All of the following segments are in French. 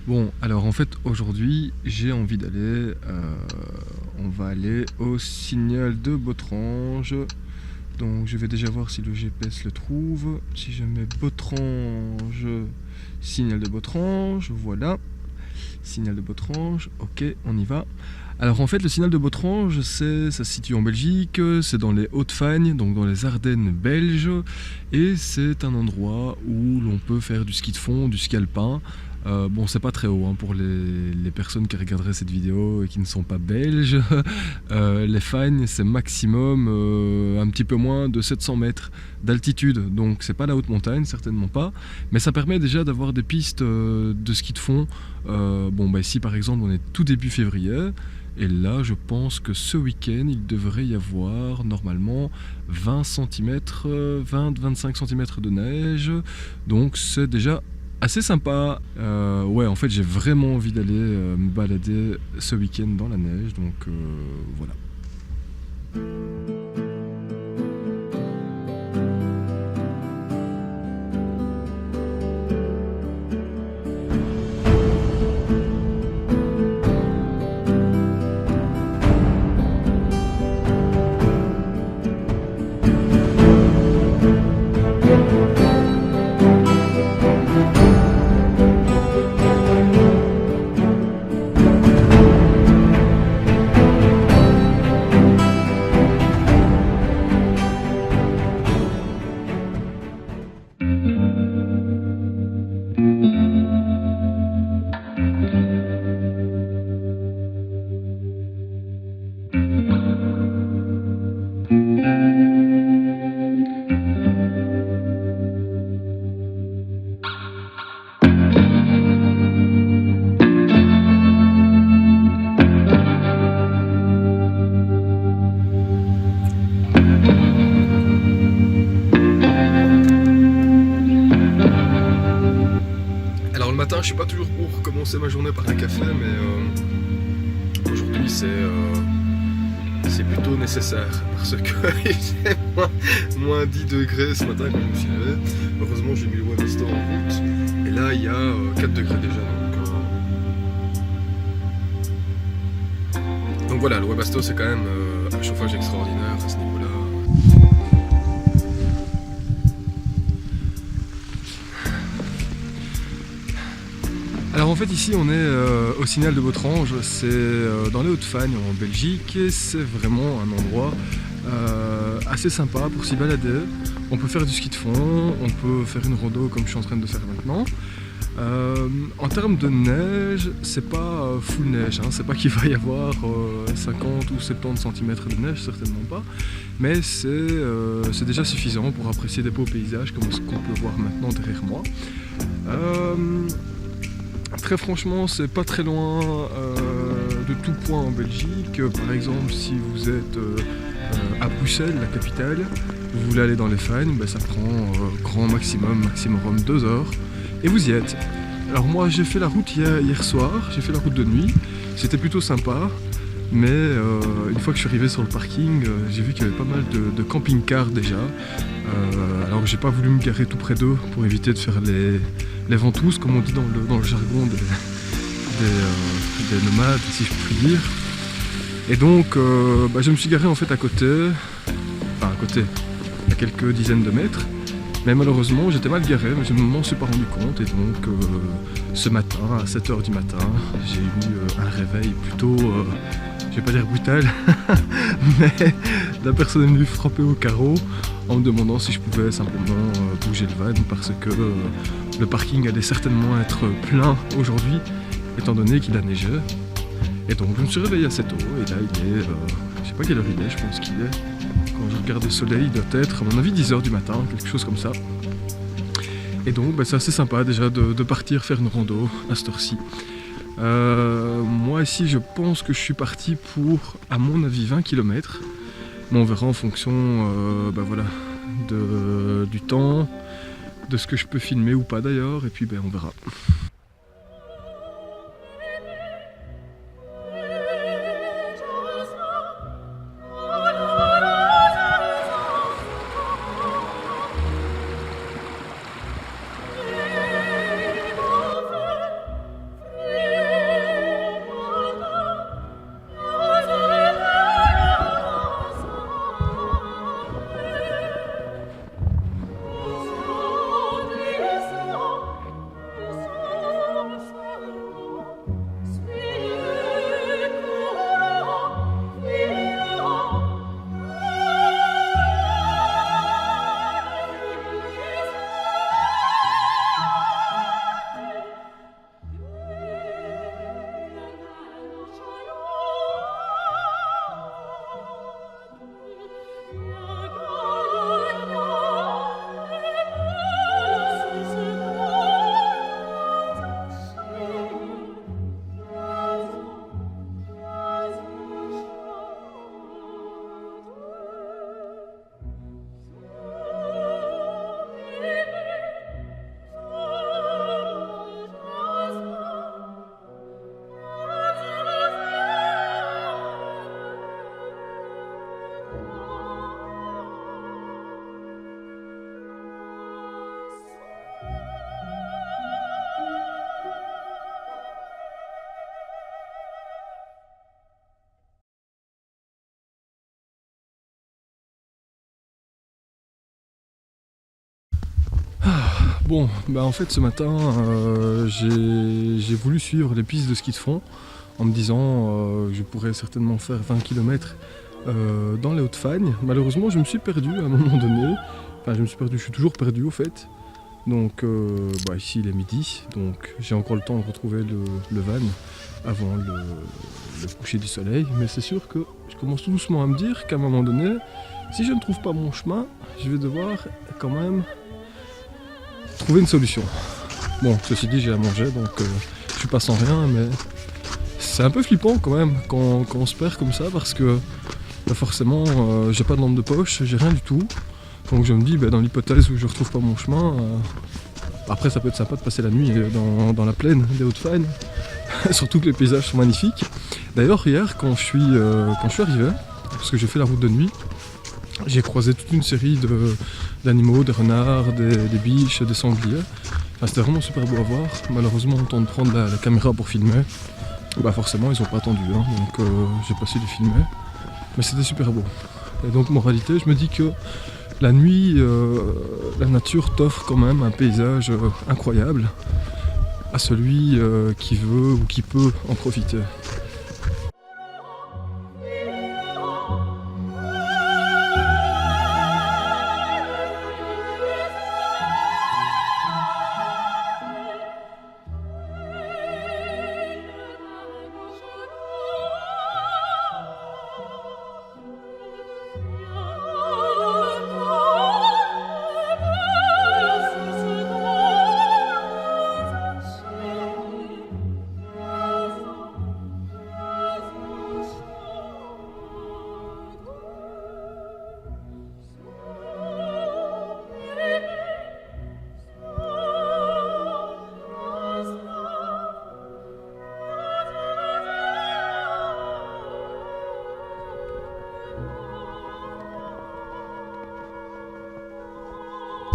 Bon, alors en fait aujourd'hui j'ai envie d'aller, on va aller au Signal de Botrange. Donc je vais déjà voir si le GPS le trouve. Si je mets Botrange, Signal de Botrange, voilà. Signal de Botrange, ok, on y va. Alors en fait le Signal de Botrange, ça se situe en Belgique, c'est dans les Hauts-de-Fagne, donc dans les Ardennes belges, et c'est un endroit où l'on peut faire du ski de fond, du ski alpin. Bon, c'est pas très haut hein, pour les personnes qui regarderaient cette vidéo et qui ne sont pas belges. Les Fagnes, c'est maximum un petit peu moins de 700 mètres d'altitude, donc c'est pas la haute montagne, certainement pas, mais ça permet déjà d'avoir des pistes de ski de fond. Bon, bah ici par exemple, on est tout début février. Et là, je pense que ce week-end, il devrait y avoir normalement 20 cm, 20-25 cm de neige. Donc c'est déjà assez sympa. Ouais, en fait, j'ai vraiment envie d'aller me balader ce week-end dans la neige. Donc voilà. Alors le matin, je suis pas toujours pour commencer ma journée par un café, mais aujourd'hui c'est plutôt nécessaire parce que il fait moins 10 degrés ce matin quand je me suis levé. Heureusement, j'ai mis le Webasto en route et là il y a 4 degrés déjà. Donc voilà, le Webasto c'est quand même un chauffage extraordinaire à ce niveau-là. Alors en fait ici on est au Signal de Botrange, c'est dans les Hauts-de-Fagne en Belgique et c'est vraiment un endroit assez sympa pour s'y balader. On peut faire du ski de fond, on peut faire une rando comme je suis en train de faire maintenant. En termes de neige, c'est pas full neige, hein. C'est pas qu'il va y avoir 50 ou 70 cm de neige, certainement pas, mais c'est déjà suffisant pour apprécier des beaux paysages comme ce qu'on peut voir maintenant derrière moi. Très franchement, c'est pas très loin de tout point en Belgique. Par exemple, si vous êtes à Bruxelles, la capitale, vous voulez aller dans les Fagnes, ben ça prend grand maximum 2 heures et vous y êtes. Alors moi j'ai fait la route hier soir, j'ai fait la route de nuit, c'était plutôt sympa, mais une fois que je suis arrivé sur le parking, j'ai vu qu'il y avait pas mal de camping-cars déjà. Alors j'ai pas voulu me garer tout près d'eux pour éviter de faire les ventouses, comme on dit dans le jargon des nomades, si je puis dire. Et donc je me suis garé en fait à côté, à quelques dizaines de mètres. Mais malheureusement j'étais mal garé, mais je ne m'en suis pas rendu compte. Et donc ce matin, à 7 h du matin, j'ai eu un réveil plutôt, je vais pas dire brutal, mais la personne est venue frapper au carreau en me demandant si je pouvais simplement bouger le van parce que le parking allait certainement être plein aujourd'hui étant donné qu'il a neigé. Et donc je me suis réveillé assez tôt et là il est, je sais pas quelle heure il est, je pense qu'il est, quand je regarde le soleil, il doit être à mon avis 10 h du matin, quelque chose comme ça. Et donc c'est assez sympa déjà de partir faire une rando à cette heure-ci. Moi ici je pense que je suis parti pour à mon avis 20 km. Mais on verra en fonction voilà, du temps, de ce que je peux filmer ou pas d'ailleurs, et puis on verra. Bon, bah en fait ce matin j'ai voulu suivre les pistes de ski de fond en me disant que je pourrais certainement faire 20 km dans les Hauts-de-Fagne. Malheureusement je me suis perdu à un moment donné, enfin je me suis perdu, je suis toujours perdu au fait. Donc ici il est midi, donc j'ai encore le temps de retrouver le van avant le coucher du soleil, mais c'est sûr que je commence tout doucement à me dire qu'à un moment donné, si je ne trouve pas mon chemin, je vais devoir quand même trouver une solution. Bon, ceci dit, j'ai à manger, donc je suis pas sans rien, mais c'est un peu flippant quand même quand on se perd comme ça, parce que forcément, j'ai pas de lampe de poche, j'ai rien du tout. Donc je me dis, dans l'hypothèse où je retrouve pas mon chemin, après ça peut être sympa de passer la nuit dans la plaine des Hauts-de-Fagne, surtout que les paysages sont magnifiques. D'ailleurs, hier, quand je suis arrivé, parce que j'ai fait la route de nuit, j'ai croisé toute une série d'animaux, des renards, des biches, des sangliers. Enfin, c'était vraiment super beau à voir. Malheureusement, au temps de prendre la caméra pour filmer, forcément, ils n'ont pas attendu, hein, donc j'ai pas su les filmer. Mais c'était super beau. Et donc, moralité, je me dis que la nuit, la nature t'offre quand même un paysage incroyable à celui qui veut ou qui peut en profiter.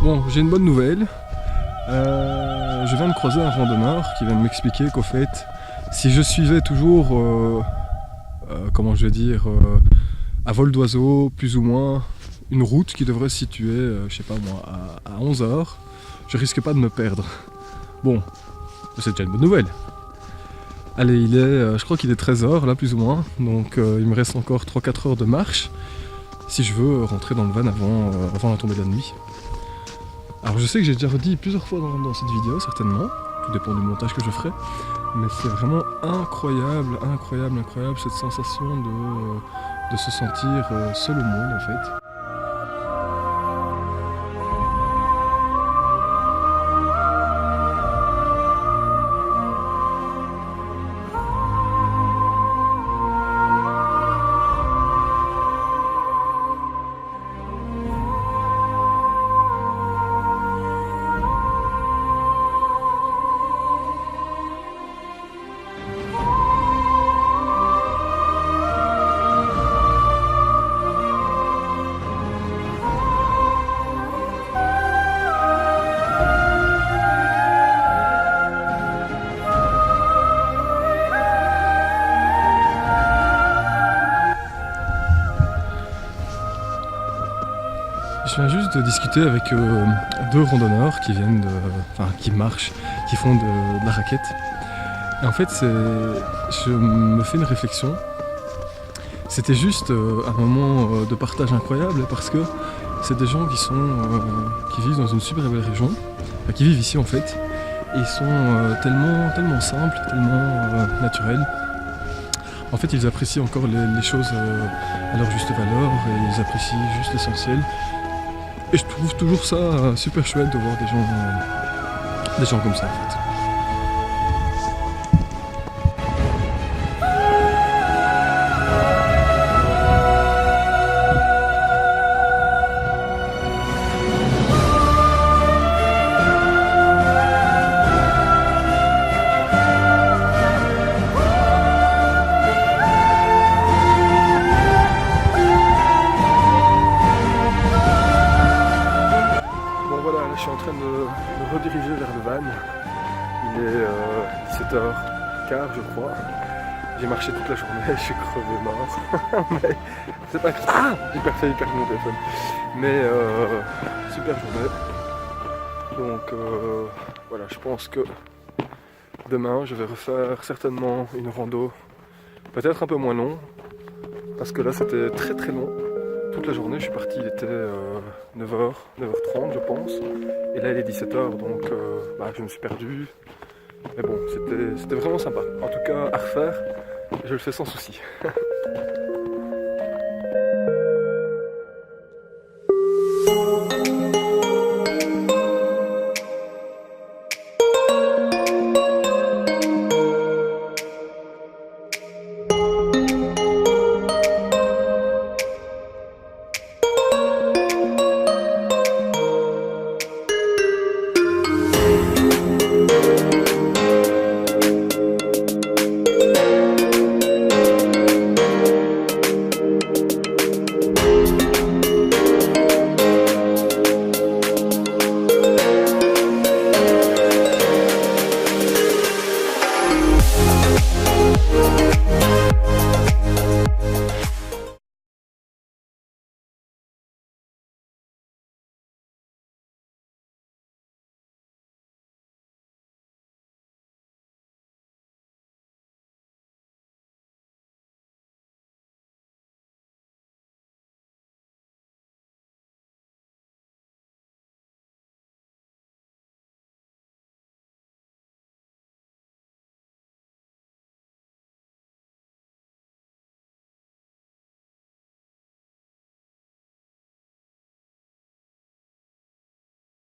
Bon, j'ai une bonne nouvelle. Je viens de croiser un randonneur qui vient de m'expliquer qu'au fait, si je suivais toujours, comment je vais dire, à vol d'oiseau, plus ou moins, une route qui devrait se situer, je sais pas moi, à 11h, je risque pas de me perdre. Bon, c'est déjà une bonne nouvelle. Allez, je crois qu'il est 13h là, plus ou moins, donc il me reste encore 3-4 heures de marche si je veux rentrer dans le van avant la tombée de la nuit. Alors je sais que j'ai déjà redit plusieurs fois dans cette vidéo, certainement, tout dépend du montage que je ferai, mais c'est vraiment incroyable cette sensation de se sentir seul au monde en fait. Je viens juste de discuter avec deux randonneurs qui qui marchent, qui font de la raquette. Et en fait, je me fais une réflexion. C'était juste un moment de partage incroyable parce que c'est des gens qui vivent dans une super belle région, qui vivent ici en fait, et ils sont tellement simples, tellement naturels. En fait, ils apprécient encore les choses à leur juste valeur et ils apprécient juste l'essentiel. Et je trouve toujours ça super chouette de voir des gens comme ça en fait. Je suis en train de me rediriger vers le van. Il est 17h15 je crois. J'ai marché toute la journée, je suis crevé mort. Mais c'est pas grave. Ah, j'ai hyper mon téléphone. Mais super journée. Donc voilà, je pense que demain je vais refaire certainement une rando, peut-être un peu moins long, parce que là c'était très très long. Toute la journée je suis parti, il était 9h, 9h30 je pense, et là il est 17h, donc je me suis perdu. Mais bon, c'était vraiment sympa. En tout cas, à refaire, je le fais sans souci.